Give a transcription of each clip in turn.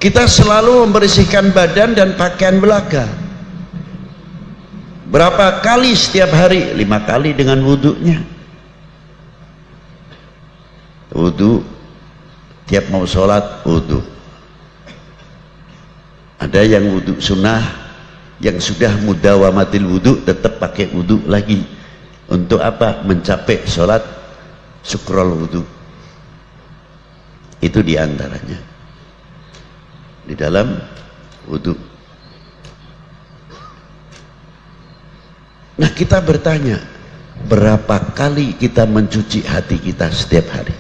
Kita selalu membersihkan badan dan pakaian belaga. Berapa kali setiap hari? 5 kali dengan wudhunya. Wudhu, tiap mau sholat wudhu. Ada yang wudhu sunnah, yang sudah mudawamatil wudhu tetap pakai wudhu lagi. Untuk apa? Mencapai sholat syukrul wudhu. Itu diantaranya di dalam wudhu. Nah, kita bertanya, berapa kali kita mencuci hati kita setiap hari?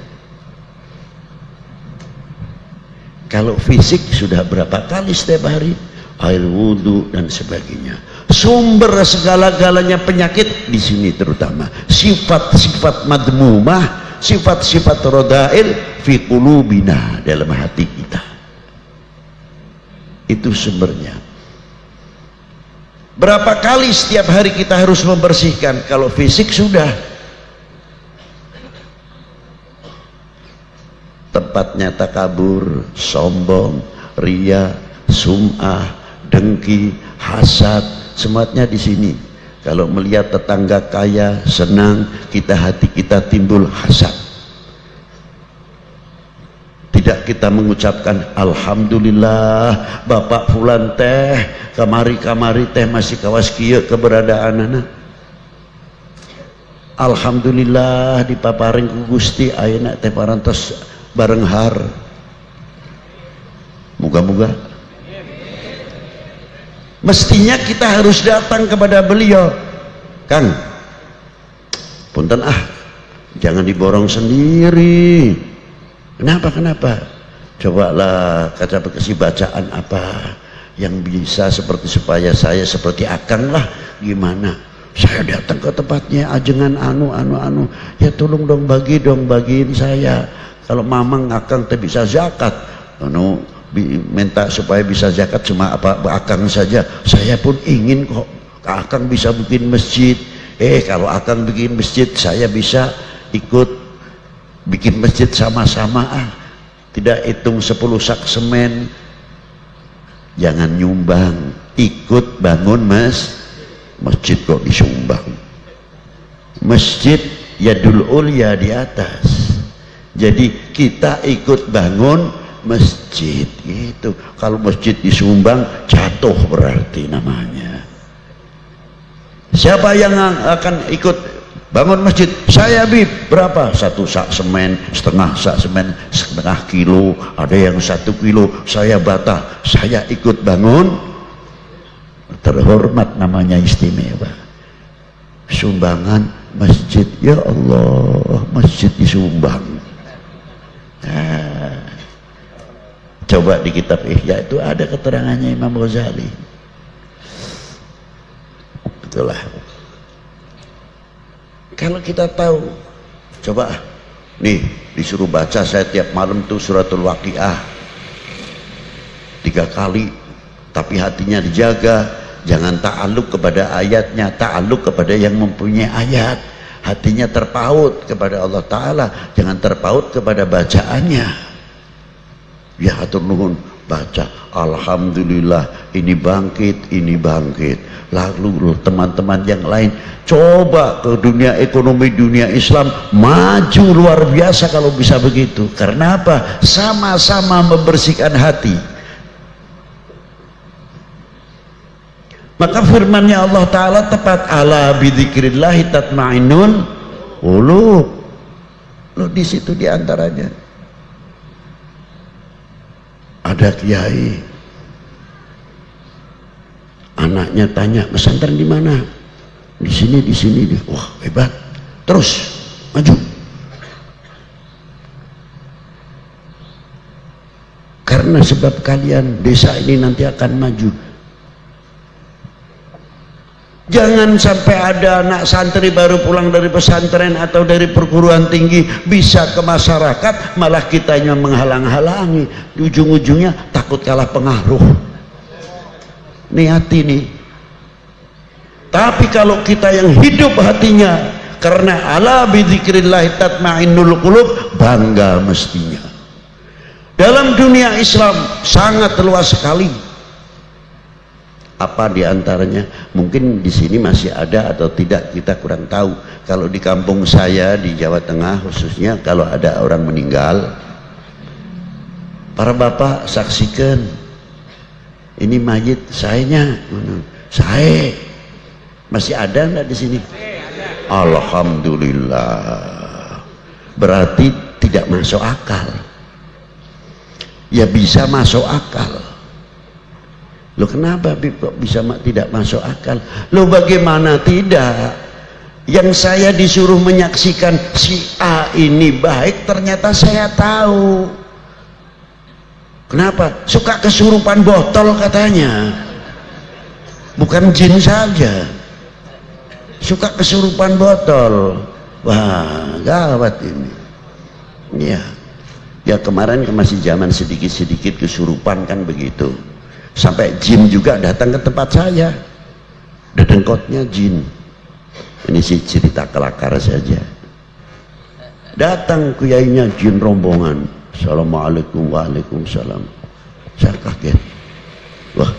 Kalau fisik sudah berapa kali setiap hari? Air wudhu dan sebagainya. Sumber segala-galanya penyakit di sini, terutama sifat-sifat madmumah, sifat-sifat rodail fi qulubina, dalam hati kita. Itu sumbernya. Berapa kali setiap hari kita harus membersihkan? Kalau fisik sudah, tempatnya takabur, sombong, riya, sum'ah, dengki, hasad, semuanya di sini. Kalau melihat tetangga kaya senang, hati kita timbul hasad. Tidak kita mengucapkan alhamdulillah bapak fulan teh kamari teh masih kawas kieu keberadaan anak. Alhamdulillah dipaparing ku Gusti ayeuna teh parantos bareng har. Moga-moga mestinya kita harus datang kepada beliau. Kang, punten jangan diborong sendiri. Kenapa? Cobalah kasih bacaan apa yang bisa supaya saya seperti Akang lah. Gimana? Saya datang ke tempatnya ajengan anu. Ya tolong dong bagiin saya. Kalau mamang Akang teh bisa zakat, minta supaya bisa zakat cuma Akang saja. Saya pun ingin kok Akang bisa bikin masjid. Kalau Akang bikin masjid, saya bisa ikut bikin masjid sama-sama. Tidak hitung 10 sak semen. Jangan nyumbang, ikut bangun masjid kok disumbang. Masjid yadul ulya di atas. Jadi kita ikut bangun masjid gitu. Kalau masjid disumbang jatuh berarti namanya. Siapa yang akan ikut bangun masjid? Saya berapa? 1 sak semen, setengah sak semen, setengah kilo, ada yang 1 kilo. Saya bata, saya ikut bangun. Terhormat namanya, istimewa. Sumbangan masjid, ya Allah, masjid disumbang. Coba di kitab Ihya itu ada keterangannya Imam Ghazali. Itulah. Kalau kita tahu, coba nih disuruh baca saya tiap malam tuh suratul Waqiah 3 kali, tapi hatinya dijaga, jangan ta'alluq kepada ayatnya, ta'alluq kepada yang mempunyai ayat. Hatinya terpaut kepada Allah Ta'ala, jangan terpaut kepada bacaannya. Ya hatur nuhun, baca alhamdulillah ini bangkit. Lalu teman-teman yang lain coba ke dunia ekonomi, dunia Islam maju luar biasa kalau bisa begitu. Karena apa? Sama-sama membersihkan hati. Maka firmannya Allah Ta'ala tepat, ala bidzikrillahi tatma'innul qulub. Loh, di situ diantaranya ada kiai, anaknya tanya pesantren di mana? Di sini. Wah hebat, terus maju. Karena sebab kalian desa ini nanti akan maju. Jangan sampai ada anak santri baru pulang dari pesantren atau dari perguruan tinggi bisa ke masyarakat, malah kitanya menghalang-halangi. Ujung-ujungnya takut kalah pengaruh. Niati nih. Tapi kalau kita yang hidup hatinya karena ala bidzikrillah tatma'innul qulub, bangga mestinya. Dalam dunia Islam sangat luas sekali. Apa diantaranya? Mungkin di sini masih ada atau tidak, kita kurang tahu. Kalau di kampung saya di Jawa Tengah khususnya, kalau ada orang meninggal, para bapak saksikan, ini mayit sayanya, saya masih ada enggak di sini? Alhamdulillah. Berarti tidak masuk akal. Ya bisa masuk akal. Loh kenapa kok bisa tidak masuk akal? Loh bagaimana tidak? Yang saya disuruh menyaksikan si A ini baik, ternyata saya tahu. Kenapa? Suka kesurupan botol katanya. Bukan jin saja. Suka kesurupan botol. Wah, gawat ini. Iya. Ya kemarin masih zaman sedikit-sedikit kesurupan kan begitu. Sampai jin juga datang ke tempat saya. Dedengkotnya jin. Ini sih cerita kelakar saja. Datang kuyainya jin rombongan. Assalamualaikum, waalaikumsalam. Saya kaget. Wah,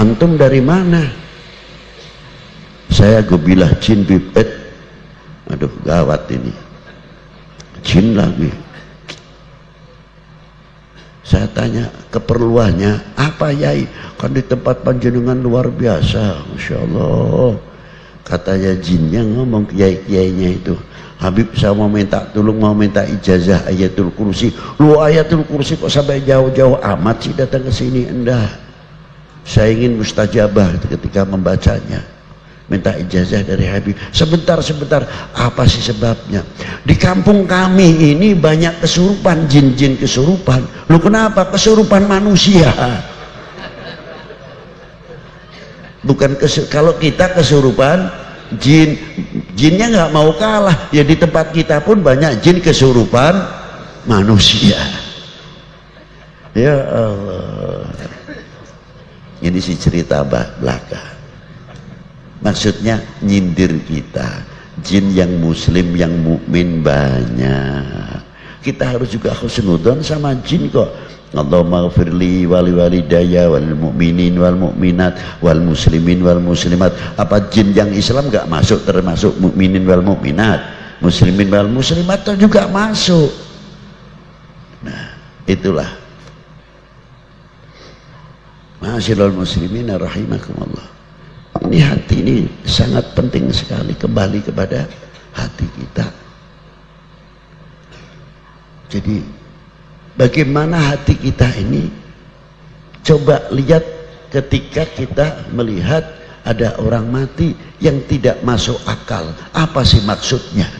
antum dari mana? Saya gebilah jin pipet. Aduh gawat ini. Jin lagi. Saya tanya keperluannya apa yai? Kan di tempat panjenengan luar biasa, masya Allah. Katanya jinnya ngomong kiai-kiainya itu, Habib saya mau minta tolong, mau minta ijazah ayatul kursi. Lu ayatul kursi kok sampai jauh-jauh amat sih datang ke sini? Enggak. Saya ingin mustajabah ketika membacanya. Minta ijazah dari Habib. Sebentar, apa sih sebabnya? Di kampung kami ini banyak kesurupan, jin-jin kesurupan. Lu kenapa? Kesurupan manusia. Bukan kalau kita kesurupan jin, jinnya nggak mau kalah. Ya di tempat kita pun banyak jin kesurupan manusia. Ya Allah. Ini sih cerita belaka. Maksudnya nyindir kita. Jin yang muslim, yang mukmin banyak. Kita harus juga husnudzon sama jin kok. Allahumma ghfirli wali walidayya wal mu'minin wal mu'minat wal muslimin wal muslimat. Apa jin yang Islam enggak masuk termasuk mukminin wal mu'minat, muslimin wal muslimat itu juga masuk. Nah, itulah. Ma'asyiral muslimin rahimakumullah. Ini hati ini sangat penting sekali, kembali kepada hati kita. Jadi bagaimana hati kita ini, coba lihat ketika kita melihat ada orang mati yang tidak masuk akal. Apa sih maksudnya?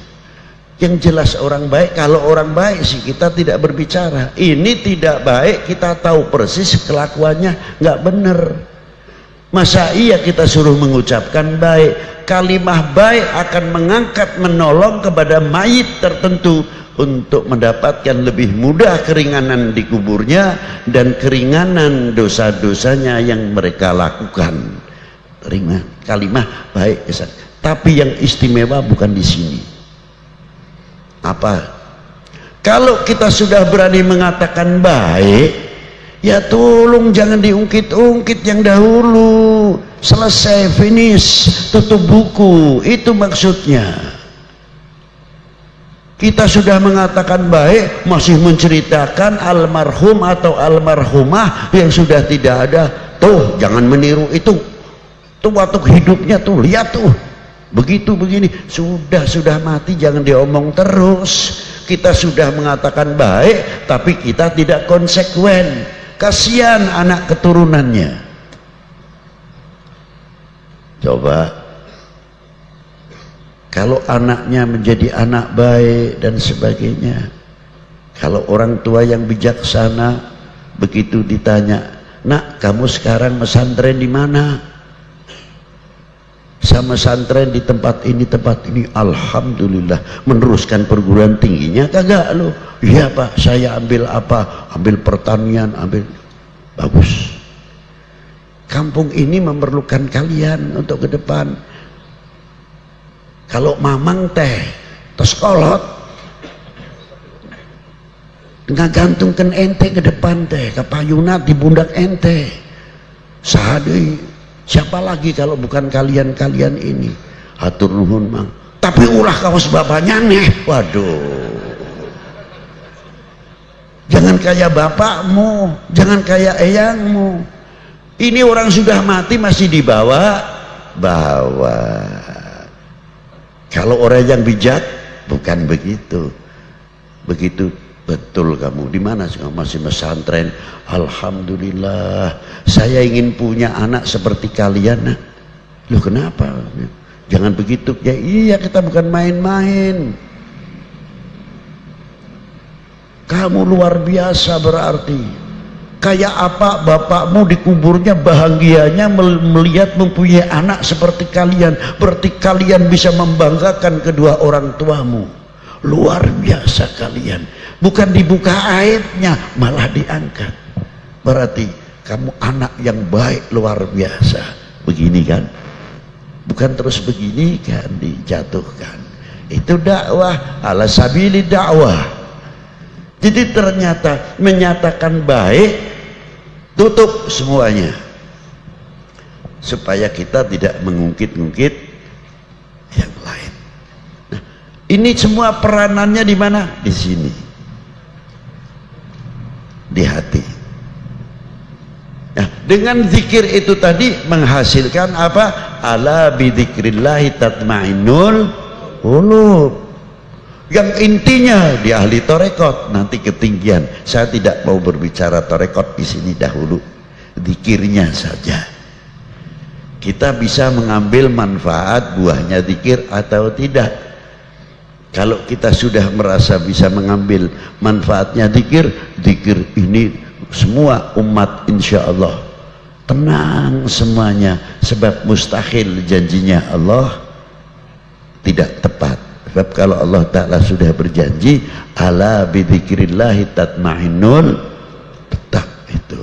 Yang jelas orang baik, kalau orang baik sih kita tidak berbicara. Ini tidak baik, kita tahu persis kelakuannya nggak benar. Masa iya kita suruh mengucapkan baik? Kalimah baik akan mengangkat, menolong kepada mayit tertentu untuk mendapatkan lebih mudah keringanan di kuburnya dan keringanan dosa-dosanya yang mereka lakukan. Kalimah baik. Tapi yang istimewa bukan di sini. Apa? Kalau kita sudah berani mengatakan baik, ya tolong jangan diungkit-ungkit yang dahulu. Selesai, finish, tutup buku. Itu maksudnya. Kita sudah mengatakan baik, masih menceritakan almarhum atau almarhumah yang sudah tidak ada. Tuh jangan meniru itu. Tuh waktu hidupnya tuh, lihat tuh, begitu begini. Sudah mati jangan diomong terus. Kita sudah mengatakan baik tapi kita tidak konsekuen. Kasihan anak keturunannya. Coba kalau anaknya menjadi anak baik dan sebagainya, kalau orang tua yang bijaksana begitu ditanya, nak kamu sekarang pesantren di mana? Sama pesantren di tempat ini, alhamdulillah. Meneruskan perguruan tingginya kagak lo? Iya pak, saya ambil apa? Ambil pertanian, ambil. Bagus. Kampung ini memerlukan kalian untuk ke depan. Kalau mamang teh terus kolot, ngagantungkan ente ke depan teh, ke payunat di pundak ente. Sahadei, siapa lagi kalau bukan kalian-kalian ini? Hatur nuhun mang. Tapi ulah kawas bapaknya nih. Waduh. Jangan kayak bapakmu, jangan kayak eyangmu. Ini orang sudah mati masih dibawa. Kalau orang yang bijak bukan begitu. Begitu. Betul kamu, di mana kamu masih pesantren? Alhamdulillah, saya ingin punya anak seperti kalian. Nah, loh kenapa? Jangan begitu. Ya iya, kita bukan main-main. Kamu luar biasa berarti. Kayak apa bapakmu di kuburnya bahagianya melihat mempunyai anak seperti kalian. Berarti kalian bisa membanggakan kedua orang tuamu. Luar biasa kalian. Bukan dibuka aibnya, malah diangkat. Berarti kamu anak yang baik luar biasa. Begini kan? Bukan terus begini kan dijatuhkan. Itu dakwah ala sabili dakwah. Jadi ternyata menyatakan baik, tutup semuanya. Supaya kita tidak mengungkit-ungkit yang lain. Nah, ini semua peranannya di mana? Di sini. Di hati. Nah, dengan zikir itu tadi menghasilkan apa? Ala bidzikrillahi tatmainnul qulub. Yang intinya di ahli tarekat nanti ketinggian. Saya tidak mau berbicara tarekat di sini dahulu. Zikirnya saja. Kita bisa mengambil manfaat buahnya zikir atau tidak. Kalau kita sudah merasa bisa mengambil manfaatnya zikir, zikir ini semua umat insya Allah tenang semuanya, sebab mustahil janjinya Allah tidak tepat. Sebab kalau Allah Ta'ala sudah berjanji ala bidzikrillahi tatmainnul, tetap itu.